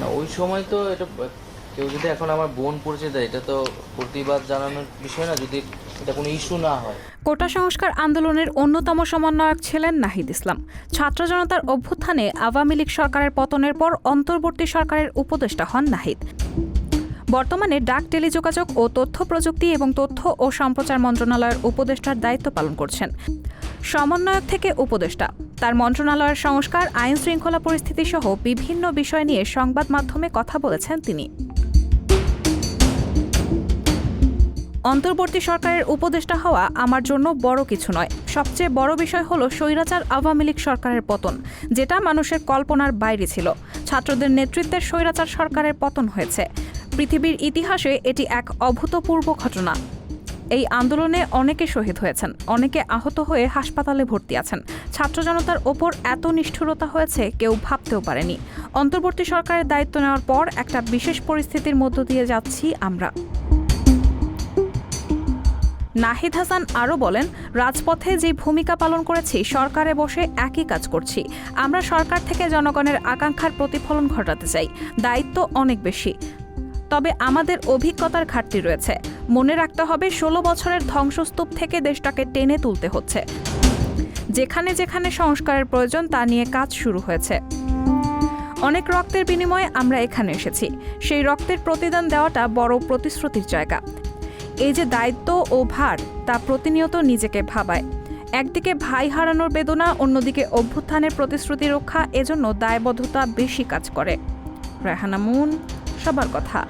না, ওই সময় তো এটা কেউ যদি এখন আমার বোন পরিচয় দেয়, এটা তো প্রতিবাদ জানানোর বিষয় না, যদি এটা কোনো ইস্যু না হয়। কোটা সংস্কার আন্দোলনের অন্যতম সমন্বয়ক ছিলেন নাহিদ ইসলাম। ছাত্র জনতার অভ্যুত্থানে আওয়ামী লীগ সরকারের পতনের পর অন্তর্বর্তী সরকারের উপদেষ্টা হন নাহিদ। বর্তমানে ডাক, টেলিযোগাযোগ ও তথ্য প্রযুক্তি এবং তথ্য ও সম্প্রচার মন্ত্রণালয়ের উপদেষ্টার দায়িত্ব পালন করছেন। সমন্বয়ক থেকে উপদেষ্টা, তার মন্ত্রণালয়ের সংস্কার, আইন শৃঙ্খলা পরিস্থিতি সহ বিভিন্ন বিষয় নিয়ে সংবাদ মাধ্যমে কথা বলেছেন তিনি। অন্তর্বর্তী সরকারের উপদেষ্টা হওয়া আমার জন্য বড় কিছু নয়। সবচেয়ে বড় বিষয় হলো স্বৈরাচার আওয়ামী লীগ সরকারের পতন, যেটা মানুষের কল্পনার বাইরে ছিল। ছাত্রদের নেতৃত্বের স্বৈরাচার সরকারের পতন হয়েছে। পৃথিবীর ইতিহাসে এটি এক অভূতপূর্ব ঘটনা। এই আন্দোলনে অনেকে শহীদ হয়েছেন, অনেকে আহত হয়ে হাসপাতালে ভর্তি আছেন। ছাত্র জনতার ওপর এত নিষ্ঠুরতা হয়েছে কেউ ভাবতেও পারেনি। অন্তর্বর্তী সরকারের দায়িত্ব নেওয়ার পর একটা বিশেষ পরিস্থিতির মধ্য দিয়ে যাচ্ছি আমরা। নাহিদ হাসান আরও বলেন, রাজপথে যে ভূমিকা পালন করেছি, সরকারে বসে একই কাজ করছি। আমরা সরকার থেকে জনগণের আকাঙ্ক্ষার প্রতিফলন ঘটাতে চাই। দায়িত্ব অনেক বেশি, তবে আমাদের অভিজ্ঞতার ঘাটতি রয়েছে। মনে রাখতে হবে 16 বছরের ধ্বংসস্তূপ থেকে দেশটাকে টেনে তুলতে হচ্ছে। যেখানে যেখানে সংস্কারের প্রয়োজন তা নিয়ে কাজ শুরু হয়েছে। অনেক রক্তের বিনিময়ে আমরা এখানে এসেছি। সেই রক্তের প্রতিদান দেওয়াটা বড় প্রতিশ্রুতির জায়গা। এই যে দায়িত্ব ও ভার, তা প্রতিনিয়ত নিজেকে ভাবায়। একদিকে ভাই হারানোর বেদনা, অন্যদিকে অভ্যুত্থানের প্রতিশ্রুতি রক্ষা, এজন্য দায়বদ্ধতা বেশি কাজ করে। রেহানা মুন, সবার কথা।